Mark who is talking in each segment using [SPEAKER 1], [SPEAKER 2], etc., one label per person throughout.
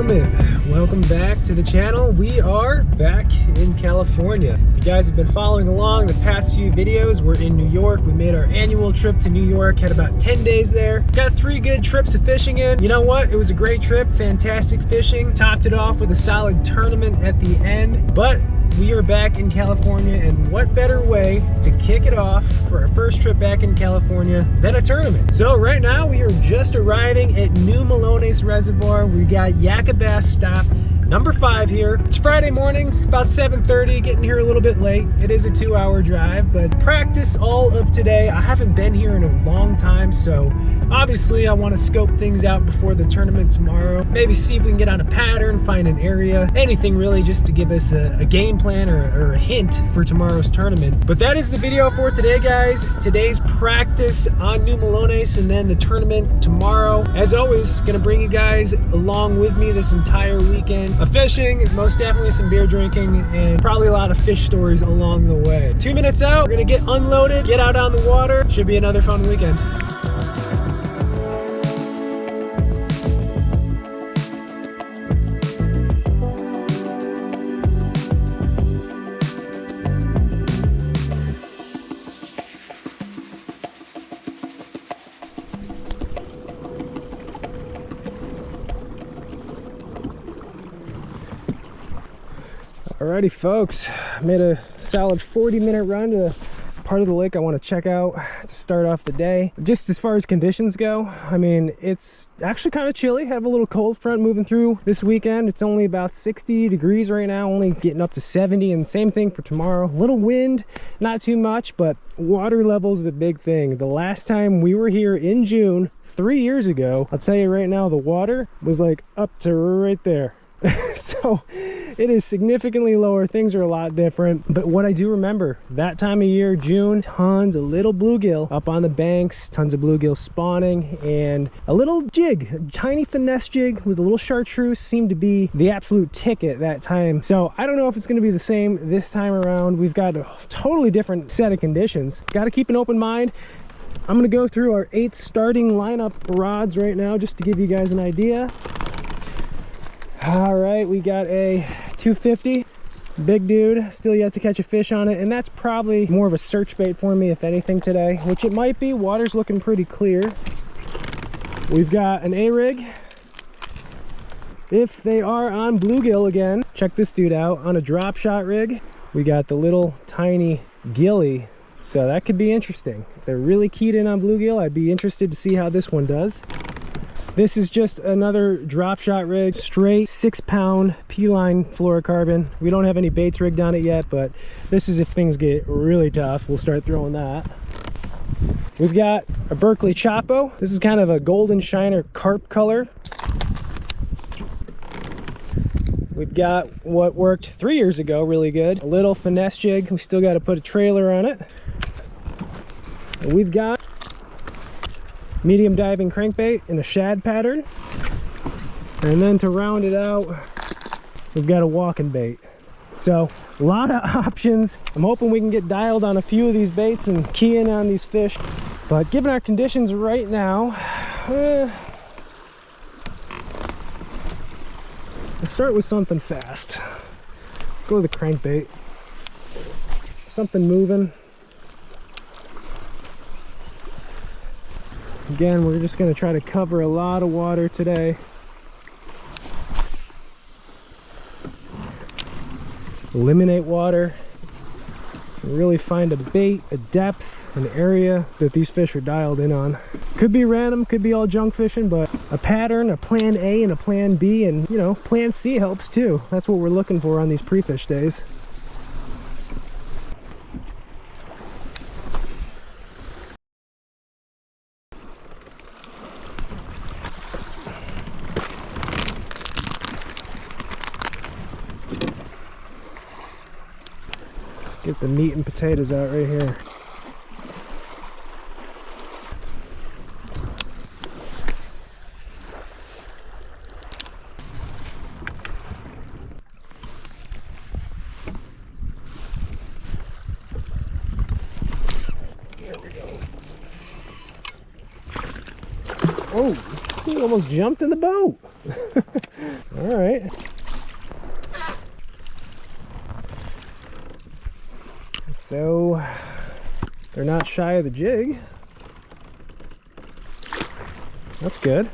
[SPEAKER 1] gentlemen, welcome back to the channel. We are back in California. If you guys have been following along the past few videos, we're in New York. We made our annual trip to New York, had about 10 days there. Got 3 good trips of fishing in. You know what? It was a great trip, fantastic fishing. Topped it off with a solid tournament at the end, but we are back in California, and what better way to kick it off for our first trip back in California than a tournament? So right now we are just arriving at new Melones Reservoir. We got Yak-a-Bass Stop number 5 here. It's Friday morning, about 7:30, getting here a little bit late. It is a 2-hour drive, but practice all of today. I haven't been here in a long time, so obviously I want to scope things out before the tournament tomorrow. Maybe see if we can get on a pattern, find an area, anything really just to give us a game plan or a hint for tomorrow's tournament. But that is the video for today, guys. Today's practice on New Melones and then the tournament tomorrow. As always, gonna bring you guys along with me this entire weekend of fishing, most definitely some beer drinking, and probably a lot of fish stories along the way. 2 minutes out, we're gonna get unloaded, get out on the water. Should be another fun weekend. Alrighty folks, made a solid 40-minute run to part of the lake I want to check out to start off the day. Just as far as conditions go, I mean, it's actually kind of chilly. Have a little cold front moving through this weekend. It's only about 60 degrees right now, only getting up to 70, and same thing for tomorrow. A little wind, not too much, but water level's the big thing. The last time we were here in June 3 years ago, I'll tell you right now, the water was like up to right there. So it is significantly lower. Things are a lot different. But what I do remember, that time of year, June, tons of little bluegill up on the banks, tons of bluegill spawning, and a little jig, a tiny finesse jig with a little chartreuse seemed to be the absolute ticket that time. So I don't know if it's going to be the same this time around. We've got a totally different set of conditions. Got to keep an open mind. I'm going to go through our 8 starting lineup rods right now just to give you guys an idea. All right, we got a 250, big dude, still yet to catch a fish on it, and that's probably more of a search bait for me, if anything, today, which it might be. Water's looking pretty clear. We've got an A-rig. If they are on bluegill again, check this dude out on a drop shot rig. We got the little tiny gilly, so that could be interesting. If they're really keyed in on bluegill, I'd be interested to see how this one does. This is just another drop shot rig, straight 6-pound P-line fluorocarbon. We don't have any baits rigged on it yet, but this is if things get really tough, we'll start throwing that. We've got a Berkeley Chapo. This is kind of a golden shiner carp color. We've got what worked 3 years ago really good, a little finesse jig. We still got to put a trailer on it. And we've got medium diving crankbait in a shad pattern, and then to round it out, we've got a walking bait. So a lot of options. I'm hoping we can get dialed on a few of these baits and key in on these fish, but given our conditions right now, let's start with something fast. Go with the crankbait, something moving. Again, we're just going to try to cover a lot of water today. Eliminate water. Really find a bait, a depth, an area that these fish are dialed in on. Could be random, could be all junk fishing, but a pattern, a plan A and a plan B, and you know, plan C helps too. That's what we're looking for on these pre-fish days. Get the meat and potatoes out right here. There we go. Oh, he almost jumped in the boat. All right. So they're not shy of the jig. That's good.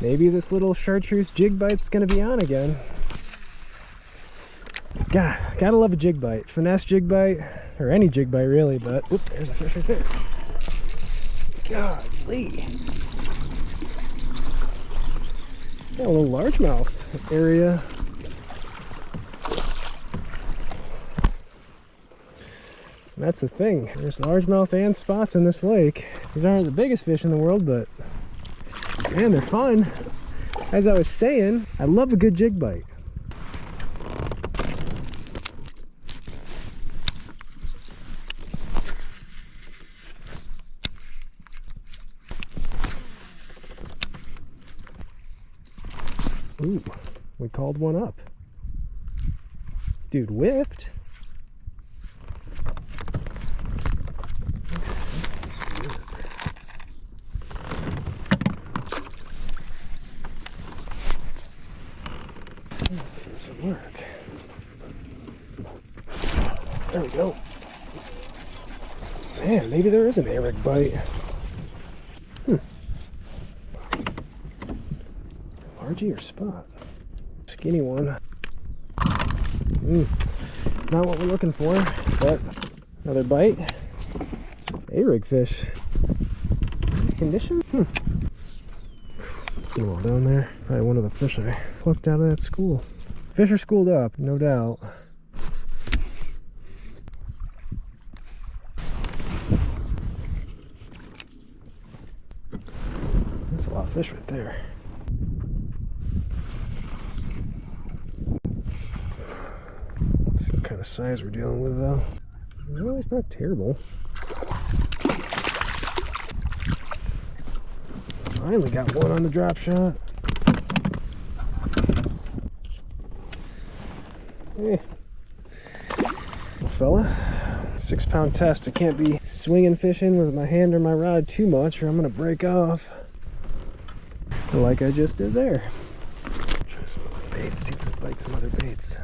[SPEAKER 1] Maybe this little chartreuse jig bite's gonna be on again. God, gotta love a jig bite. Finesse jig bite, or any jig bite really, but whoop, there's a fish right there. Golly. Got a little largemouth area. And that's the thing. There's largemouth and spots in this lake. These aren't the biggest fish in the world, but man, they're fun. As I was saying, I love a good jig bite. Ooh, we called one up. Dude whiffed. This would work. There we go. Man, maybe there is an A-rig bite. Largie or spot? Skinny one. Not what we're looking for, but another bite. A-rig fish. Nice condition. See them all down there. Probably one of the fish I plucked out of that school. Fish are schooled up, no doubt. That's a lot of fish right there. Let's see what kind of size we're dealing with though. No, it's not terrible. Finally got one on the drop shot. Hey, little fella. 6-pound test. I can't be swinging fishing with my hand or my rod too much or I'm gonna break off. Like I just did there. Try some other baits, see if it bites some other baits.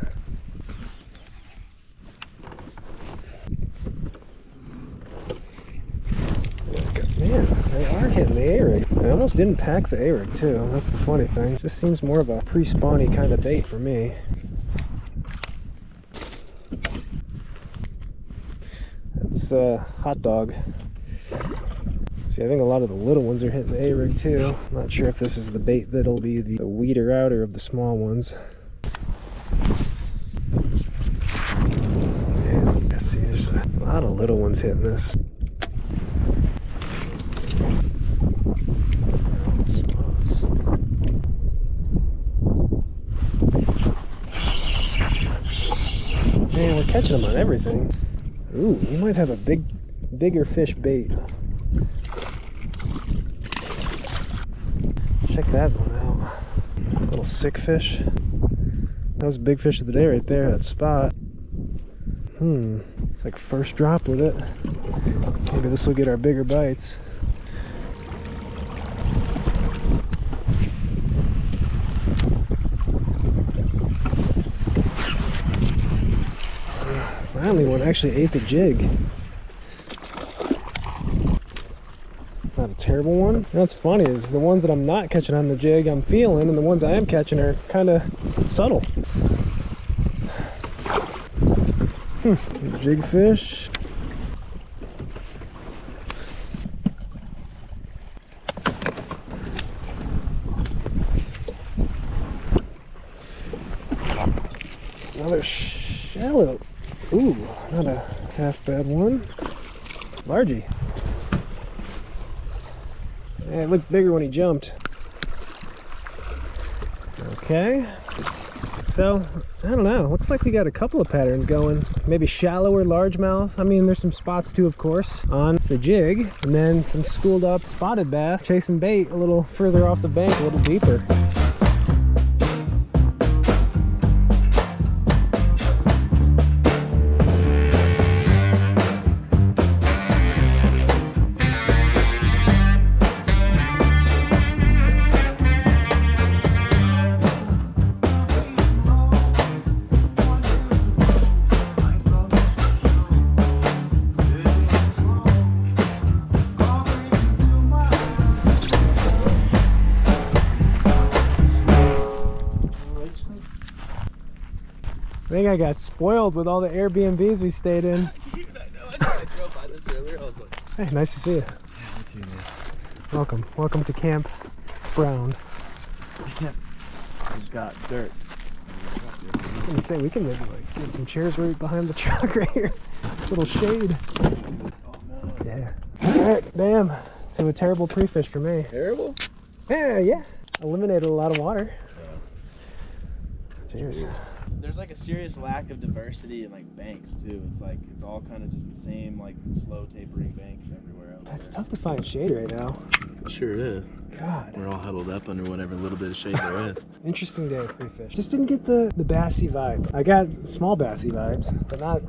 [SPEAKER 1] Man, they are hitting the A-rig. I almost didn't pack the A-rig too. That's the funny thing. It just seems more of a pre-spawny kind of bait for me. It's hot dog. See, I think a lot of the little ones are hitting the A-rig too. I'm not sure if this is the bait that'll be the weeder outer of the small ones. And I see there's a lot of little ones hitting this. Man, we're catching them on everything. Ooh, you might have a bigger fish bait. Check that one out. Little sick fish. That was a big fish of the day right there, that spot. It's like first drop with it. Maybe this will get our bigger bites. Finally, one actually ate the jig. Not a terrible one. You know what's funny is the ones that I'm not catching on the jig I'm feeling, and the ones I am catching are kind of subtle. Jig fish. Another shallow. Ooh, not a half bad one. Largie. Yeah, it looked bigger when he jumped. Okay. So, I don't know. Looks like we got a couple of patterns going. Maybe shallower largemouth. I mean, there's some spots too, of course, on the jig. And then some schooled up spotted bass chasing bait a little further off the bank, a little deeper. think I got spoiled with all the Airbnbs we stayed in.
[SPEAKER 2] Dude, I know. I drove by this earlier. I was like,
[SPEAKER 1] Hey, nice to see you.
[SPEAKER 2] yeah, me too, man.
[SPEAKER 1] Welcome. Welcome to Camp Brown.
[SPEAKER 2] We've got dirt.
[SPEAKER 1] I was gonna say, we can maybe like get some chairs right behind the truck right here. A little shade. Yeah. Alright, damn. To a terrible pre-fish for me.
[SPEAKER 2] Terrible?
[SPEAKER 1] Yeah. Eliminated a lot of water. Cheers.
[SPEAKER 2] There's like a serious lack of diversity in like banks too. It's like it's all kind of just the same like slow tapering banks everywhere else.
[SPEAKER 1] It's tough to find shade right now.
[SPEAKER 2] It sure is.
[SPEAKER 1] God.
[SPEAKER 2] We're all huddled up under whatever little bit of shade there is.
[SPEAKER 1] Interesting day of pre-fish. Just didn't get the bassy vibes. I got small bassy vibes, but not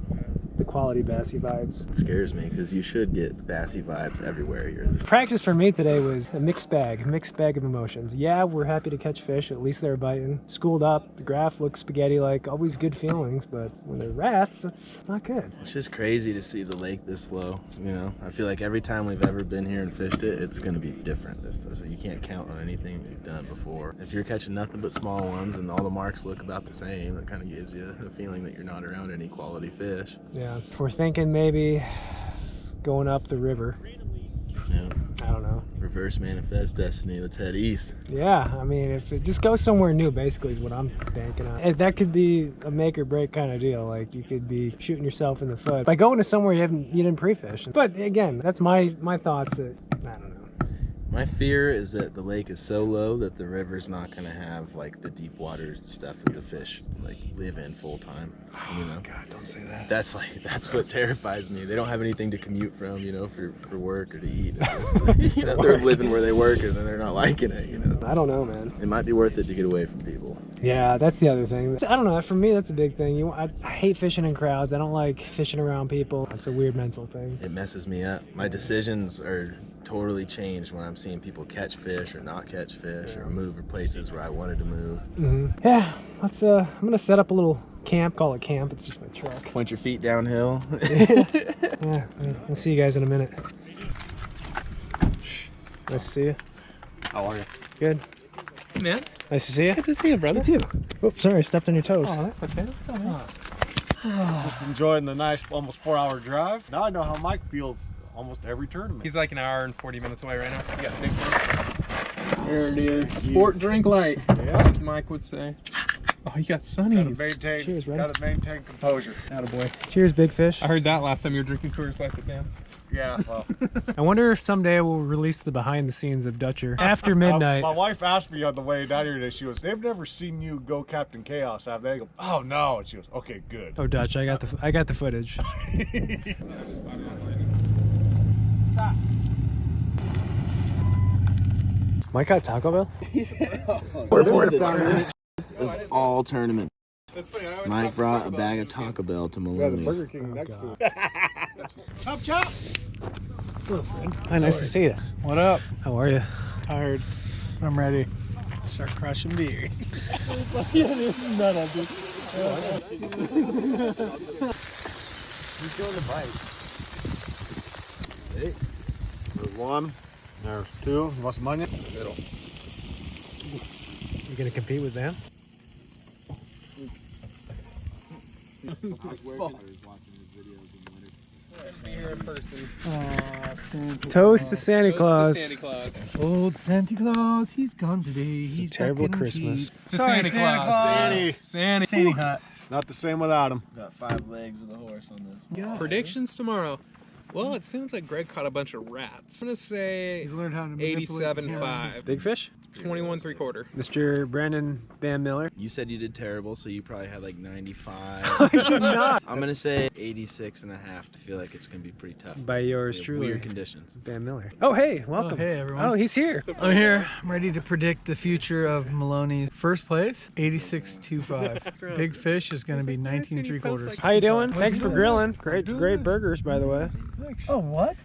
[SPEAKER 1] the quality bassy vibes.
[SPEAKER 2] It scares me because you should get bassy vibes everywhere here.
[SPEAKER 1] Practice for me today was a mixed bag of emotions. Yeah, we're happy to catch fish. At least they're biting. Schooled up. The graph looks spaghetti-like. Always good feelings, but when they're rats, that's not good.
[SPEAKER 2] It's just crazy to see the lake this low. You know, I feel like every time we've ever been here and fished it, it's going to be different this time. So you can't count on anything that you've done before. If you're catching nothing but small ones and all the marks look about the same, that kind of gives you a feeling that you're not around any quality fish.
[SPEAKER 1] Yeah, we're thinking maybe going up the river.
[SPEAKER 2] Yeah.
[SPEAKER 1] I don't know.
[SPEAKER 2] Reverse manifest destiny. Let's head east.
[SPEAKER 1] Yeah, I mean, if it just goes somewhere new, basically, is what I'm banking on. And that could be a make or break kind of deal. Like, you could be shooting yourself in the foot by going to somewhere you didn't pre-fish. But again, that's my thoughts. That I don't know.
[SPEAKER 2] My fear is that the lake is so low that the river's not going to have like the deep water stuff that the fish like live in full time. You know?
[SPEAKER 1] God, don't say that.
[SPEAKER 2] That's what terrifies me. They don't have anything to commute from, you know, for work or to eat. Just, you know, they're living where they work and they're not liking it. You know.
[SPEAKER 1] I don't know, man.
[SPEAKER 2] It might be worth it to get away from people.
[SPEAKER 1] Yeah, that's the other thing. I don't know. For me, that's a big thing. I hate fishing in crowds. I don't like fishing around people. It's a weird mental thing.
[SPEAKER 2] It messes me up. My decisions are totally changed when I'm seeing people catch fish or not catch fish or move places where I wanted to move.
[SPEAKER 1] Yeah, let's. I'm gonna set up a little camp. Call it camp. It's just my truck.
[SPEAKER 2] Point your feet downhill.
[SPEAKER 1] Yeah, I'll see you guys in a minute. Nice to see you.
[SPEAKER 2] How are you?
[SPEAKER 1] Good.
[SPEAKER 3] Hey, man.
[SPEAKER 1] Nice to see you.
[SPEAKER 3] Good to see you, brother.
[SPEAKER 1] You too. Oops, sorry, I stepped on your toes.
[SPEAKER 3] Oh, that's okay. That's all right.
[SPEAKER 4] Just enjoying the nice almost 4-hour drive. Now I know how Mike feels almost every tournament.
[SPEAKER 3] He's like an hour and 40 minutes away right now. You got a big one. There it is. Sport drink light.
[SPEAKER 4] Yeah.
[SPEAKER 3] As Mike would say. Oh, you got sunnies.
[SPEAKER 1] Cheers, brother.
[SPEAKER 4] Gotta maintain composure.
[SPEAKER 3] Attaboy.
[SPEAKER 1] Cheers, big fish.
[SPEAKER 3] I heard that last time you were drinking Coors Lights at Dan's.
[SPEAKER 4] Yeah, well.
[SPEAKER 1] I wonder if someday we'll release the behind the scenes of Dutcher after midnight.
[SPEAKER 4] My wife asked me on the way down here today, she goes, they've never seen you go Captain Chaos, have they? I go, oh no. And she goes, okay, good.
[SPEAKER 1] Oh, Dutch, I got the footage.
[SPEAKER 4] Stop.
[SPEAKER 1] Mike got Taco Bell?
[SPEAKER 2] Of all tournaments.
[SPEAKER 3] That's funny. I always
[SPEAKER 2] Mike brought a bag of Taco Bell to Melones.
[SPEAKER 4] King next to it. Chop, chop.
[SPEAKER 1] Hello, friend. Hi, nice to see you.
[SPEAKER 4] What up?
[SPEAKER 1] How are you?
[SPEAKER 4] Tired. I'm ready. Start crushing beers. Who's going to bite? Hey. There's one. There's two. You want some onion? Middle.
[SPEAKER 1] You gonna compete with them? Toast to Santa Claus.
[SPEAKER 4] Old Santa Claus, he's gone today.
[SPEAKER 1] It's a terrible Christmas.
[SPEAKER 3] To Santa Claus. Santa
[SPEAKER 4] Hut. Not the same without him.
[SPEAKER 2] Got 5 legs of the horse on this.
[SPEAKER 4] Yeah.
[SPEAKER 3] Predictions tomorrow. Well, it sounds like Greg caught a bunch of rats. I'm gonna say
[SPEAKER 4] He's learned how to manipulate
[SPEAKER 3] 87.5.
[SPEAKER 1] Big fish?
[SPEAKER 3] 21 3/4.
[SPEAKER 1] Mr. Brandon Van Miller.
[SPEAKER 2] You said you did terrible, so you probably had like 95.
[SPEAKER 1] I did not.
[SPEAKER 2] I'm gonna say 86 and a half to feel like it's gonna be pretty tough.
[SPEAKER 1] By yours
[SPEAKER 2] We have
[SPEAKER 1] truly.
[SPEAKER 2] Weird conditions.
[SPEAKER 1] Van Miller. Oh, hey, welcome.
[SPEAKER 5] hey, everyone.
[SPEAKER 1] Oh, he's here.
[SPEAKER 5] I'm here. I'm ready to predict the future of Melones. First place, 86.25. Big fish is going to be 19 3/4.
[SPEAKER 1] How you doing? Thanks for grilling. Great burgers, by the way.
[SPEAKER 5] Oh, what?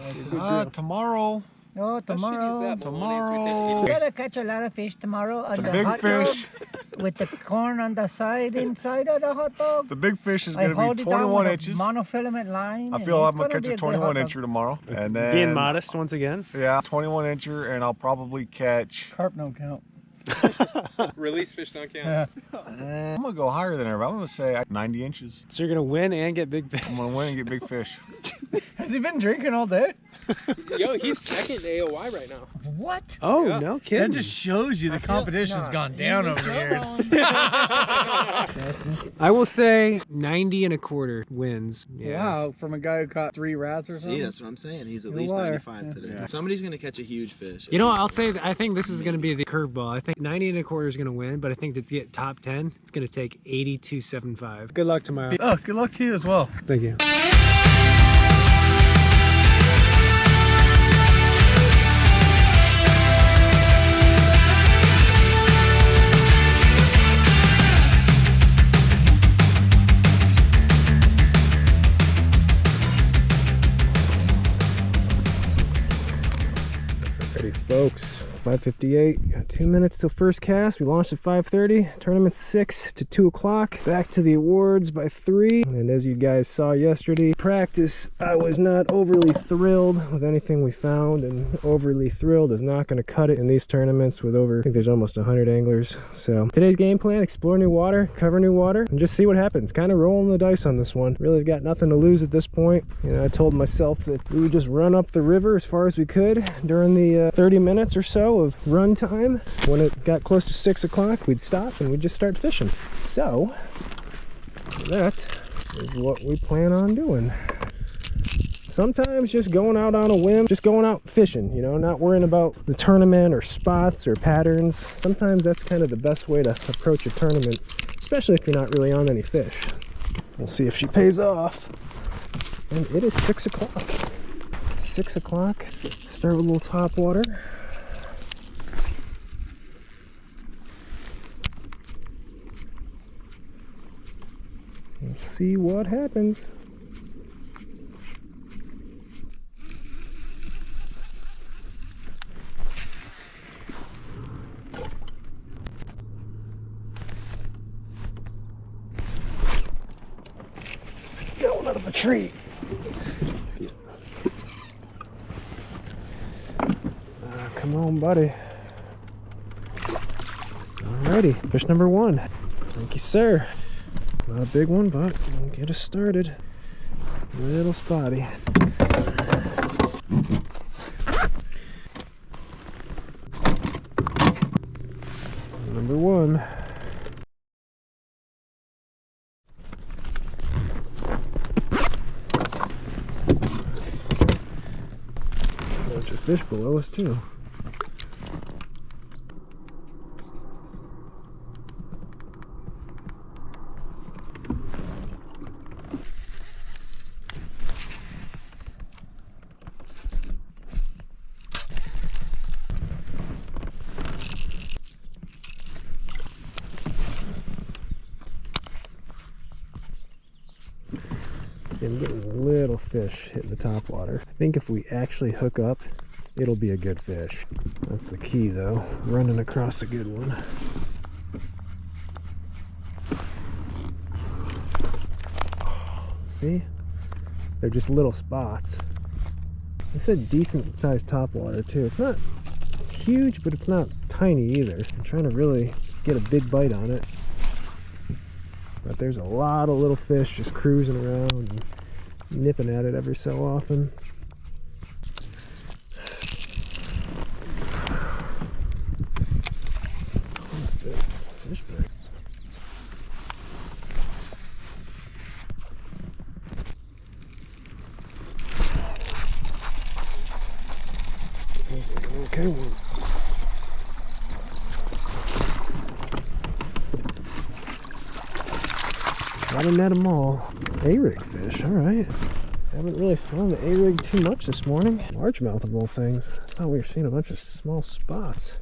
[SPEAKER 4] Tomorrow.
[SPEAKER 6] Oh, tomorrow.
[SPEAKER 4] Tomorrow.
[SPEAKER 6] We gotta catch a lot of fish tomorrow on the
[SPEAKER 4] big
[SPEAKER 6] hot
[SPEAKER 4] fish.
[SPEAKER 6] dog with the corn on the side, inside of the hot dog.
[SPEAKER 4] The big fish is
[SPEAKER 6] I
[SPEAKER 4] going to
[SPEAKER 6] hold
[SPEAKER 4] be
[SPEAKER 6] it down
[SPEAKER 4] 21
[SPEAKER 6] with
[SPEAKER 4] inches.
[SPEAKER 6] a monofilament line.
[SPEAKER 4] I
[SPEAKER 6] and
[SPEAKER 4] feel
[SPEAKER 6] it's
[SPEAKER 4] I'm going to
[SPEAKER 6] gonna
[SPEAKER 4] catch
[SPEAKER 6] be
[SPEAKER 4] a
[SPEAKER 6] good
[SPEAKER 4] 21
[SPEAKER 6] hot dog.
[SPEAKER 4] incher tomorrow. And then,
[SPEAKER 1] Being modest once again.
[SPEAKER 4] yeah, 21 incher, and I'll probably catch
[SPEAKER 5] Carp no count.
[SPEAKER 3] Release fish don't count.
[SPEAKER 4] I'm gonna go higher than ever. I'm gonna say 90 inches.
[SPEAKER 1] So you're gonna win and get big fish.
[SPEAKER 4] I'm gonna win and get big fish.
[SPEAKER 5] Has he been drinking all day?
[SPEAKER 3] Yo, he's second AOY right now.
[SPEAKER 5] What?
[SPEAKER 1] Oh,
[SPEAKER 3] Yeah.
[SPEAKER 1] no kidding.
[SPEAKER 5] That just shows you the competition's gone down over the years.
[SPEAKER 1] I will say 90 1/4 wins. Yeah.
[SPEAKER 5] Wow, from a guy who caught 3 rats or something?
[SPEAKER 2] See, that's what I'm saying. He's at
[SPEAKER 5] You're a
[SPEAKER 2] least
[SPEAKER 5] liar.
[SPEAKER 2] 95 today. Somebody's gonna catch a huge fish.
[SPEAKER 1] You know, I'll say I think this is going to be the curveball. I think 90 1/4 is going to win, but I think to get top 10, it's going to take 82.75. Good luck tomorrow.
[SPEAKER 5] Oh, good luck to you as well.
[SPEAKER 1] Thank you. Ready, folks. 5:58. Got 2 minutes till first cast. We launched at 5:30. Tournament 6 to 2 o'clock. Back to the awards by 3. And as you guys saw yesterday, practice, I was not overly thrilled with anything we found, and overly thrilled is not going to cut it in these tournaments with over, I think there's almost 100 anglers. So today's game plan: explore new water, cover new water, and just see what happens. Kind of rolling the dice on this one. Really got nothing to lose at this point. You know, I told myself that we would just run up the river as far as we could during the 30 minutes or so of run time. When it got close to 6 o'clock, we'd stop and we'd just start fishing. So that is what we plan on doing. Sometimes just going out on a whim, just going out fishing, you know, not worrying about the tournament or spots or patterns. Sometimes that's kind of the best way to approach a tournament, especially if you're not really on any fish. We'll see if she pays off. And it is 6 o'clock. 6 o'clock. Start with a little top water. And see what happens. Going out of a tree. Come on, buddy. Alrighty, fish number 1. Thank you, sir. Not a big one, but we'll get us started. Little spotty. Number 1. Bunch of fish below us too. See, I'm getting little fish hitting the top water. I think if we actually hook up, it'll be a good fish. That's the key though, running across a good one. See? They're just little spots. It's a decent sized top water too. It's not huge, but it's not tiny either. I'm trying to really get a big bite on it. But there's a lot of little fish just cruising around and nipping at it every so often. Fish bag. Feels like an okay one. Gotta net them all. A-rig fish, alright. Haven't really thrown the A-rig too much this morning. Largemouth of all things. I thought we were seeing a bunch of small spots.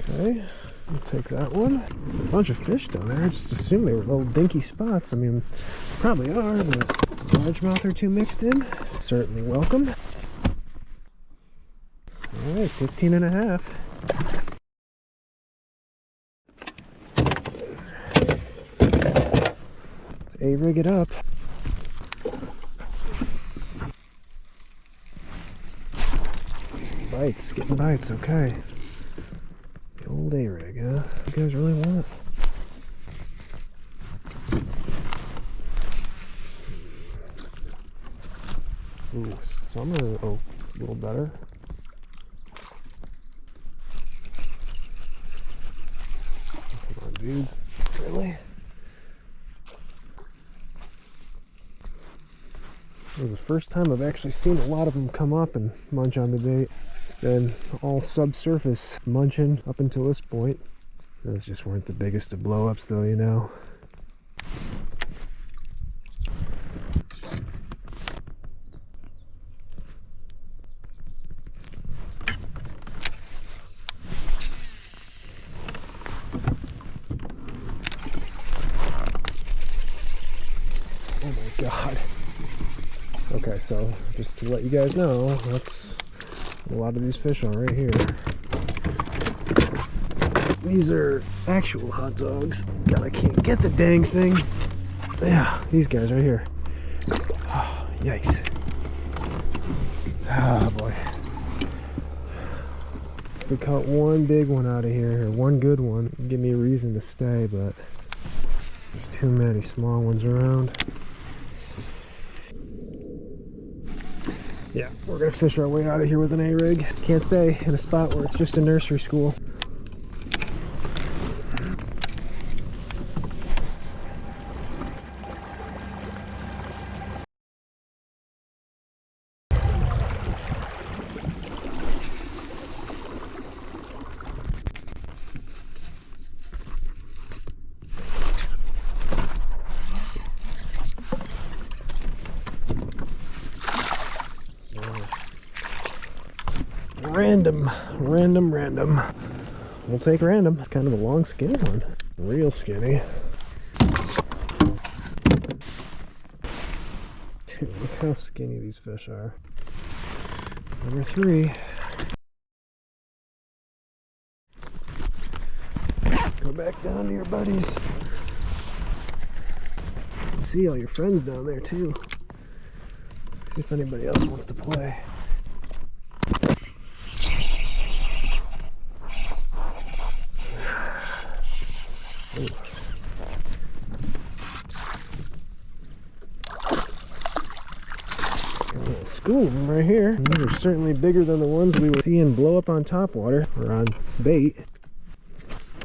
[SPEAKER 1] Okay, I'll take that one. There's a bunch of fish down there. I just assumed they were little dinky spots. I mean, probably are, but largemouth or two mixed in. Certainly welcome. Alright, 15 and a half. A-rig it up. Bites, getting bites, okay. old A-rig, huh? You guys really want it? Ooh, some are a little better. Come on, dudes. Really? This is the first time I've actually seen a lot of them come up and munch on the bait. It's been all subsurface munching up until this point. Those just weren't the biggest of blow-ups though, you know. Oh my God. Okay, so just to let you guys know, that's a lot of these fish are right here. These are actual hot dogs. God, I can't get the dang thing. Yeah, these guys right here. Oh, yikes. Ah, boy. If we caught one big one out of here, or one good one, it'd give me a reason to stay, but there's too many small ones around. Yeah, we're gonna fish our way out of here with an A-rig. Can't stay in a spot where it's just a nursery school. Random. We'll take random. It's kind of a long, skinny one. Real skinny. Dude, look how skinny these fish are. Number 3. Go back down to your buddies. See all your friends down there too. See if anybody else wants to play. Ooh. Got a little school of them right here. These are certainly bigger than the ones we were seeing blow up on top water or on bait.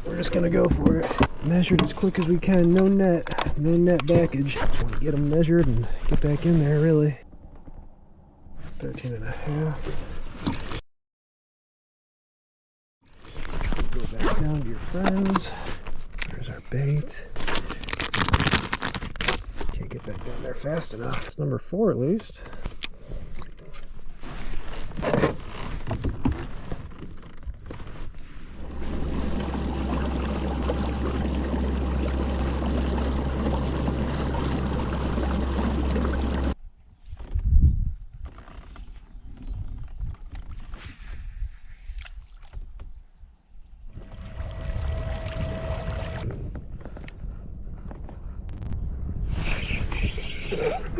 [SPEAKER 1] We're just gonna go for it. Measured as quick as we can. No net backage. Just want to get them measured and get back in there, really. 13.5. Go back down to your friends. There's our bait. Can't get back down there fast enough. It's number 4 at least.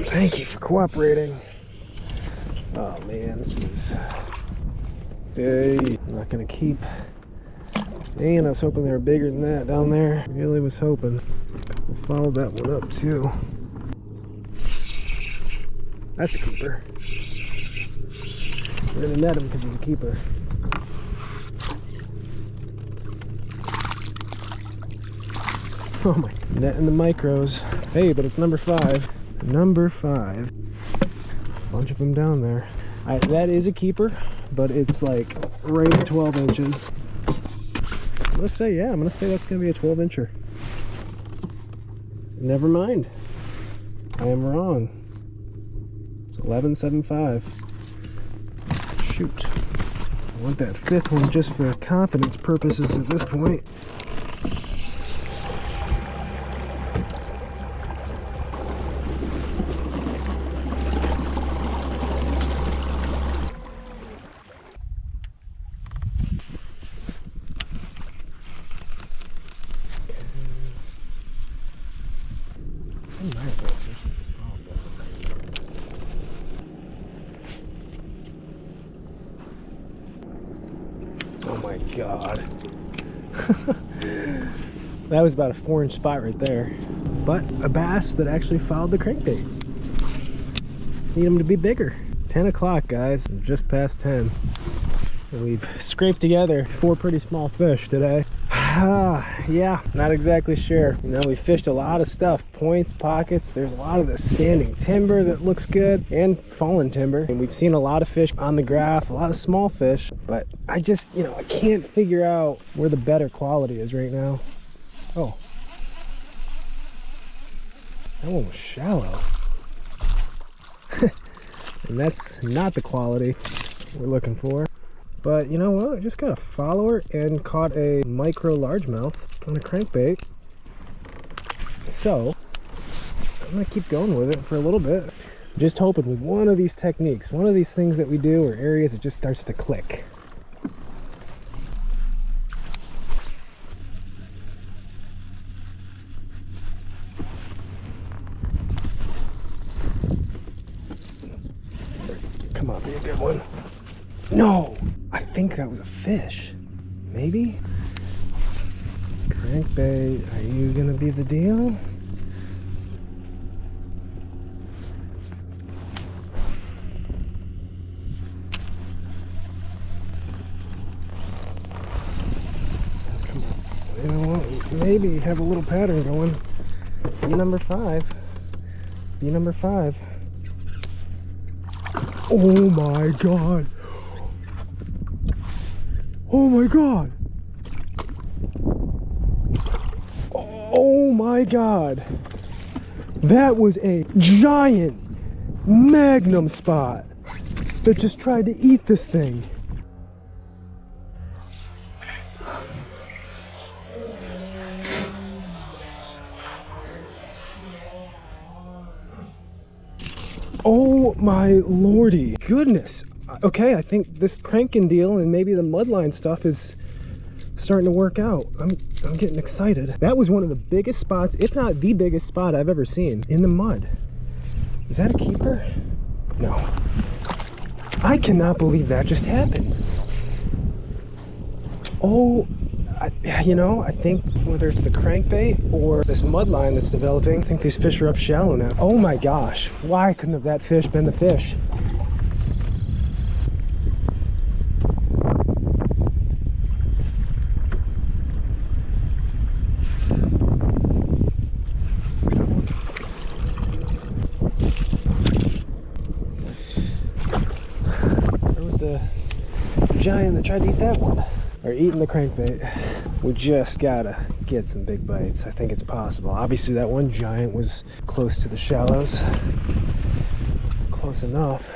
[SPEAKER 1] Thank you for cooperating. Oh man, this is... Dude, I'm not gonna keep... Man, I was hoping they were bigger than that down there. Really was hoping. We'll follow that one up too. That's a keeper. We're gonna net him because he's a keeper. Oh my, netting the micros. Hey, but it's number 5. Number 5. Bunch of them down there. That is a keeper, but it's like right at 12 inches. Let's say, yeah, I'm gonna say that's gonna be a 12-incher. Never mind. I am wrong. It's 11.75. Shoot. I want that 5th one just for confidence purposes at this point. Oh my God. That was about a 4-inch spot right there. But a bass that actually followed the crankbait. Just need them to be bigger. 10 o'clock, guys. Just past 10. And we've scraped together 4 pretty small fish today. Yeah, not exactly sure. You know, we fished a lot of stuff. Points, pockets. There's a lot of this standing timber that looks good, and fallen timber. And we've seen a lot of fish on the graph, a lot of small fish. But I just, you know, I can't figure out where the better quality is right now. Oh. That one was shallow. And that's not the quality we're looking for. But you know what? I just got a follower and caught a micro largemouth on a crankbait. So I'm gonna keep going with it for a little bit. Just hoping with one of these techniques, one of these things that we do or areas, it just starts to click. Come on, be a good one. No, I think that was a fish. Maybe? Crankbait, are you gonna be the deal? Come on. You know what? Maybe have a little pattern going. Be number 5. Be number 5. Oh my god. Oh my god. Oh my god. That was a giant magnum spot that just tried to eat this thing. Oh my lordy goodness. Okay, I think this cranking deal and maybe the mudline stuff is starting to work out. I'm getting excited. That was one of the biggest spots, if not the biggest spot I've ever seen in the mud. Is that a keeper? No. I cannot believe that just happened. Oh, you know, I think whether it's the crankbait or this mudline that's developing, I think these fish are up shallow now. Oh my gosh, why couldn't have that fish been the fish? There was the giant that tried to eat that one. Or eating the crankbait. We just gotta get some big bites. I think it's possible. Obviously that one giant was close to the shallows. Close enough.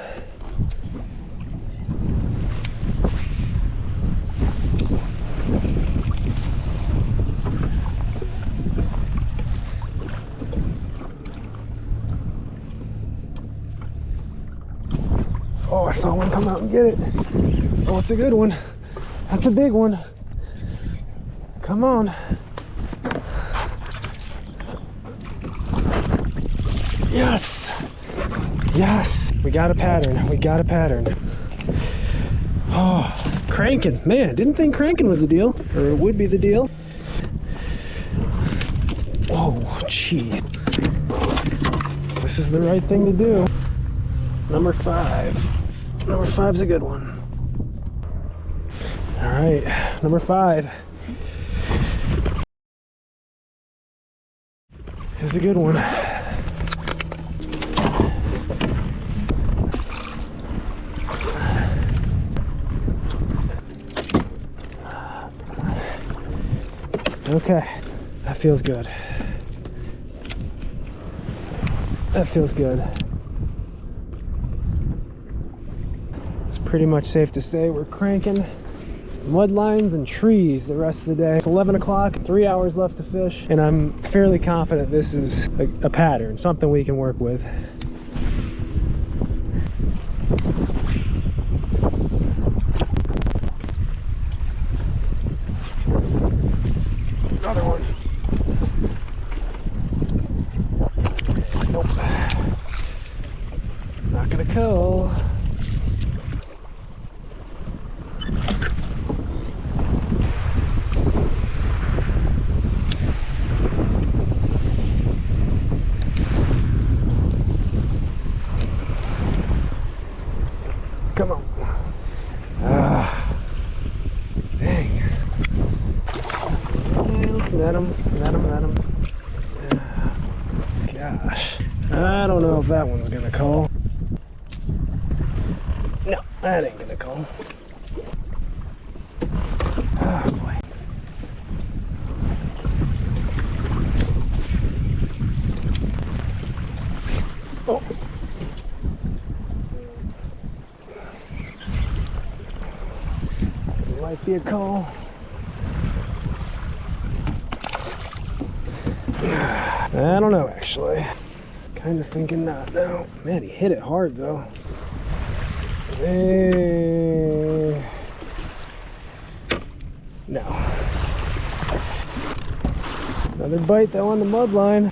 [SPEAKER 1] Oh, I saw one come out and get it. Oh, it's a good one. That's a big one. Come on. Yes. Yes. We got a pattern. We got a pattern. Oh, cranking. Man, didn't think cranking was the deal. Or it would be the deal. Oh, jeez. This is the right thing to do. Number 5. Number 5's a good one. All right, number 5 is a good one. Okay, that feels good. That feels good. It's pretty much safe to say we're cranking mud lines and trees the rest of the day. It's 11 o'clock, 3 hours left to fish, and I'm fairly confident this is a pattern, something we can work with. Another one. Nope. Not gonna kill. Come on. Ah, dang. Yeah, let's net him. Net him, net him. Gosh. I don't know if that one's gonna call. No, that ain't gonna call. Oh boy. Oh. Might be a call. I don't know, actually. Kind of thinking not. No. Man, he hit it hard, though. Hey. No. Another bite, though, on the mud line.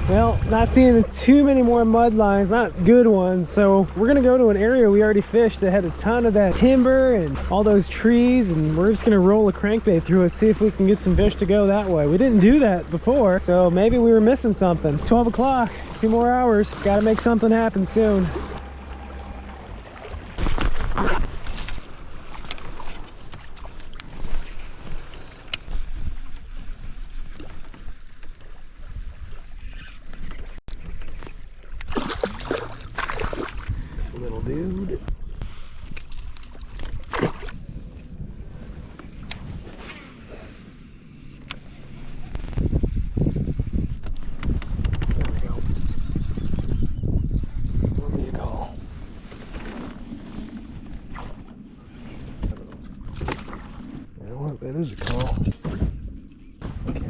[SPEAKER 1] Well, not seeing too many more mud lines, not good ones, so we're gonna go to an area we already fished that had a ton of that timber and all those trees, and we're just gonna roll a crankbait through it, see if we can get some fish to go that way. We didn't do that before, so maybe we were missing something. 12 o'clock, 2 more hours, gotta make something happen soon. Little dude. There we go. What do you call? You know what? That is a call.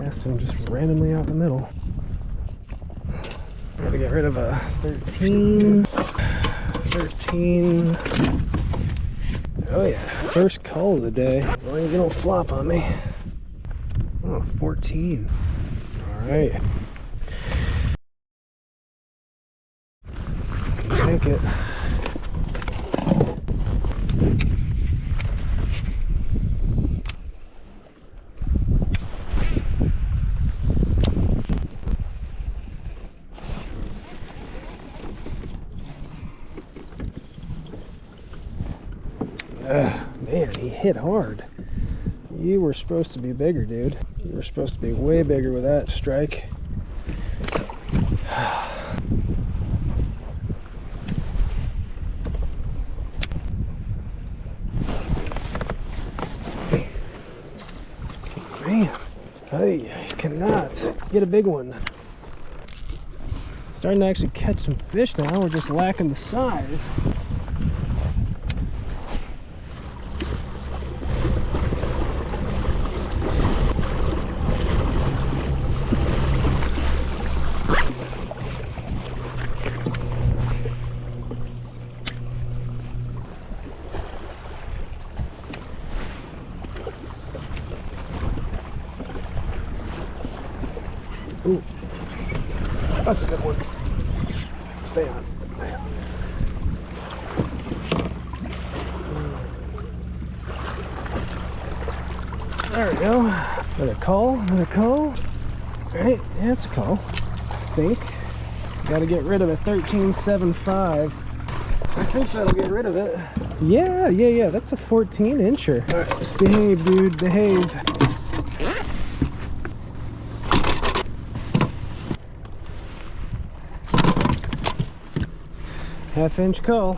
[SPEAKER 1] Cast him just randomly out in the middle. Gotta get rid of a 13. 13. Oh yeah, first call of the day, as long as you don't flop on me. Oh, 14. All right. Take it. Man, he hit hard. You were supposed to be bigger, dude. You were supposed to be way bigger with that strike. Man, hey, you cannot get a big one. Starting to actually catch some fish now. We're just lacking the size. Ooh, that's a good one. Stay on. There we go. Another call, another call. All right, yeah, it's a call, I think. Got to get rid of a 13.75. I think that'll get rid of it. Yeah, that's a 14-incher. All right, just behave, dude, behave. Half-inch call.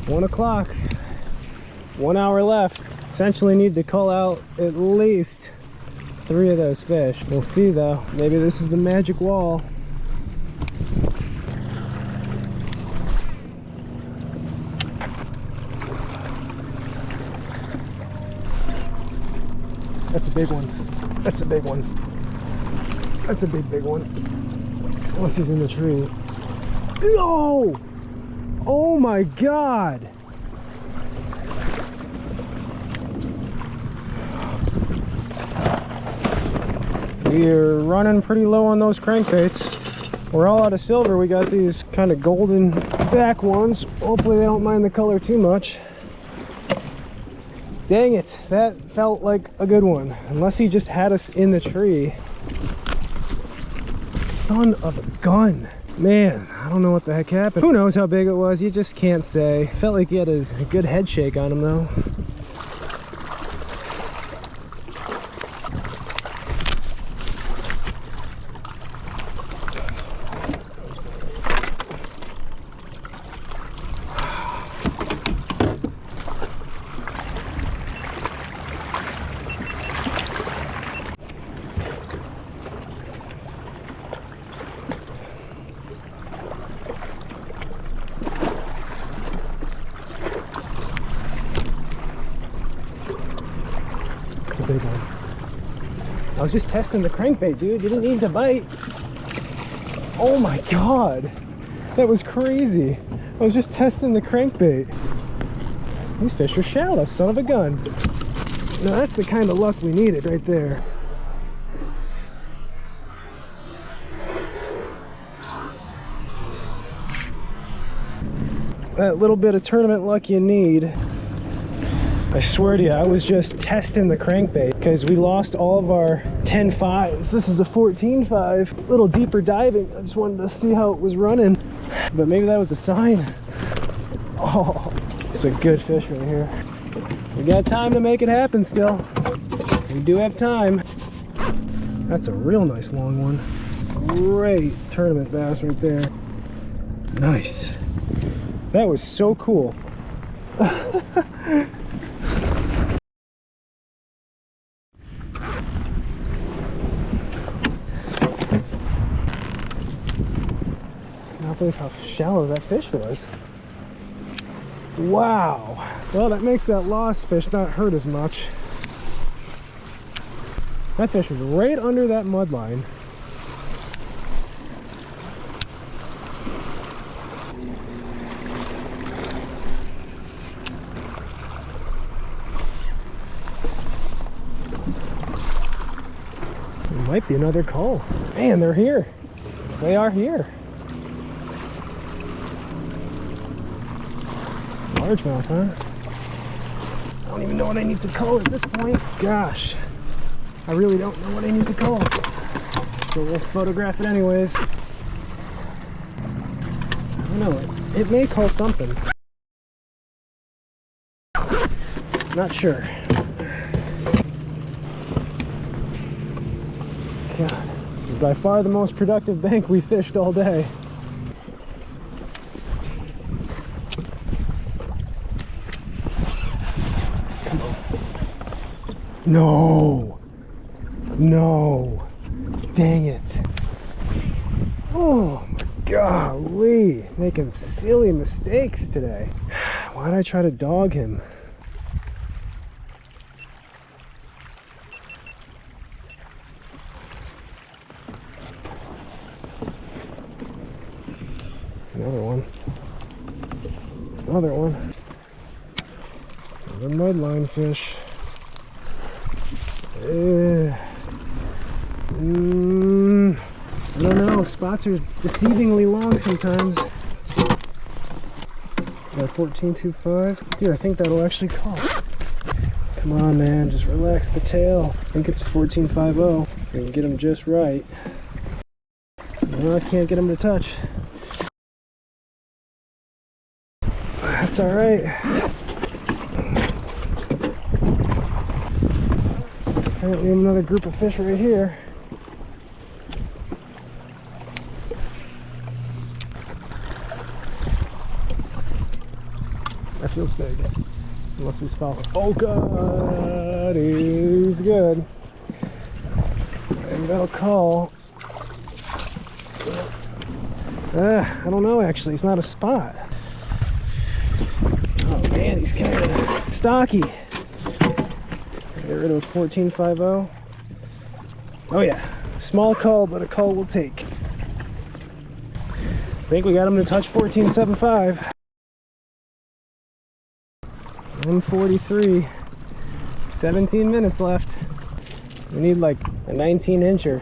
[SPEAKER 1] One o'clock. 1 hour left. Essentially need to call out at least 3 of those fish. We'll see though. Maybe this is the magic wall. That's a big one. That's a big one. That's a big one. Unless he's in the tree. No! Oh my God! We're running pretty low on those crankbaits. We're all out of silver. We got these kind of golden back ones. Hopefully they don't mind the color too much. Dang it, that felt like a good one. Unless he just had us in the tree. Son of a gun. Man, I don't know what the heck happened. Who knows how big it was? You just can't say. Felt like he had a good head shake on him though. It's a big one. I was just testing the crankbait, dude. You didn't need to bite. Oh my god. That was crazy. I was just testing the crankbait. These fish are shallow, son of a gun. Now that's the kind of luck we needed right there. That little bit of tournament luck you need. I swear to you, I was just testing the crankbait because we lost all of our 10.5s. This is a 14.5. A little deeper diving. I just wanted to see how it was running. But maybe that was a sign. Oh, it's a good fish right here. We got time to make it happen still. We do have time. That's a real nice long one. Great tournament bass right there. Nice. That was so cool. I can't believe how shallow that fish was. Wow. Well, that makes that lost fish not hurt as much. That fish was right under that mud line. There might be another call. Man, they're here. They are here. Largemouth, huh? I don't even know what I need to call at this point. Gosh, I really don't know what I need to call. So we'll photograph it anyways. I don't know, it may call something. Not sure. God, this is by far the most productive bank we fished all day. No, no, dang it. Oh my golly, making silly mistakes today. Why'd I try to dog him? Another one. Another one. Another mudline fish. I don't know, spots are deceivingly long sometimes. Got 14.25. Dude, I think that'll actually call. Come on, man, just relax the tail. I think it's 14.50. If we can get him just right. No, I can't get him to touch. That's all right. Apparently another group of fish right here. That feels big. Unless he's following. Oh god, he's good. And that'll call. I don't know actually, it's not a spot. Oh man, he's kind of stocky. Get rid of 14.50. Oh yeah, small call, but a call we'll take. I think we got him to touch 14.75. 1:43. 17 minutes left. We need like a 19-incher.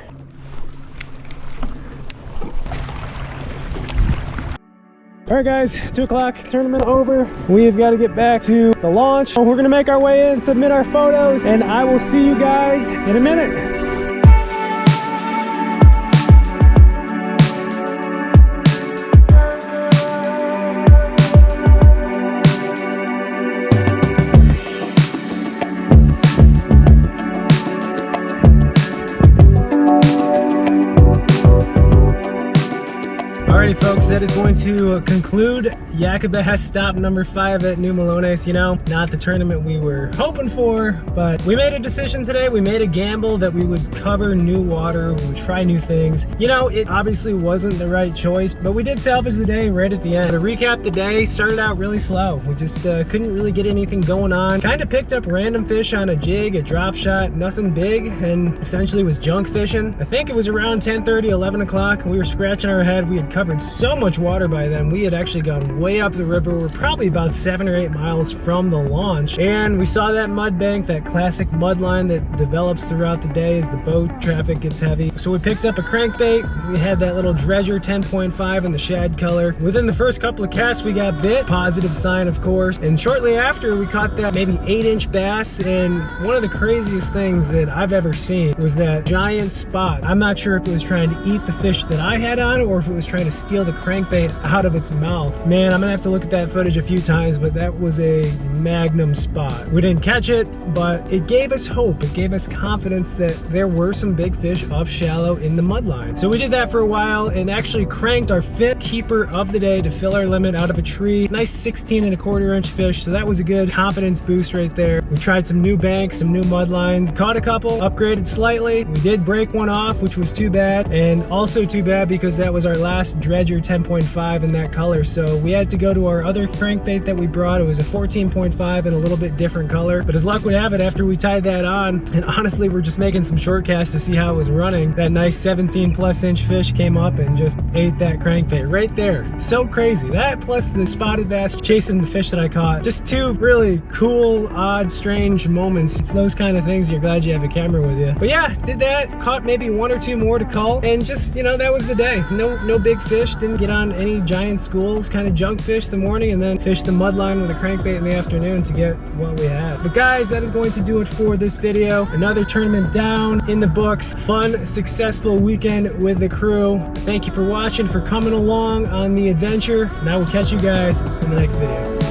[SPEAKER 1] All right guys, 2 o'clock, tournament over. We've got to get back to the launch. We're gonna make our way in, submit our photos, and I will see you guys in a minute. Alrighty folks, that is going to conclude Yak-a-Bass Stop number 5 at New Melones. You know, not the tournament we were hoping for, but we made a decision today. We made a gamble that we would cover new water, we would try new things. You know, it obviously wasn't the right choice, but we did salvage the day right at the end. To recap the day, started out really slow. We just couldn't really get anything going on. Kind of picked up random fish on a jig, a drop shot, nothing big, and essentially was junk fishing. I think it was around 10:30, 11 o'clock. We were scratching our head. We had covered so much water by then. We had actually gone way up the river. We're probably about 7 or 8 miles from the launch, and we saw that mud bank, that classic mud line that develops throughout the day as the boat traffic gets heavy. So we picked up a crankbait. We had that little dredger 10.5 in the shad color. Within the first couple of casts we got bit, positive sign of course, and shortly after we caught that maybe 8-inch bass. And one of the craziest things that I've ever seen was that giant spot. I'm not sure if it was trying to eat the fish that I had on or if it was trying to steal the crankbait out of its mouth. Man, I'm gonna have to look at that footage a few times, but that was a magnum spot. We didn't catch it, but it gave us hope. It gave us confidence that there were some big fish up shallow in the mud line. So we did that for a while and actually cranked our 5th keeper of the day to fill our limit out of a tree. Nice 16.25-inch fish, so that was a good confidence boost right there. We tried some new banks, some new mud lines, caught a couple, upgraded slightly. We did break one off, which was too bad, and also too bad because that was our last dredger 10.5 in that color. So we had to go to our other crankbait that we brought. It was a 14.5 in a little bit different color, but as luck would have it, after we tied that on, and honestly we're just making some short casts to see how it was running, that nice 17+ inch fish came up and just ate that crankbait right there. So crazy. That plus the spotted bass chasing the fish that I caught. Just two really cool, odd, strange moments. It's those kind of things you're glad you have a camera with you. But yeah, did that, caught maybe 1 or 2 more to cull, and just, you know, that was the day. No big fish, didn't get on any giant schools, kind of junk fish the morning and then fish the mud line with a crankbait in the afternoon to get what we had. But guys, that is going to do it for this video. Another tournament down in the books. Fun, successful weekend with the crew. Thank you for watching, for coming along on the adventure, and I will catch you guys in the next video.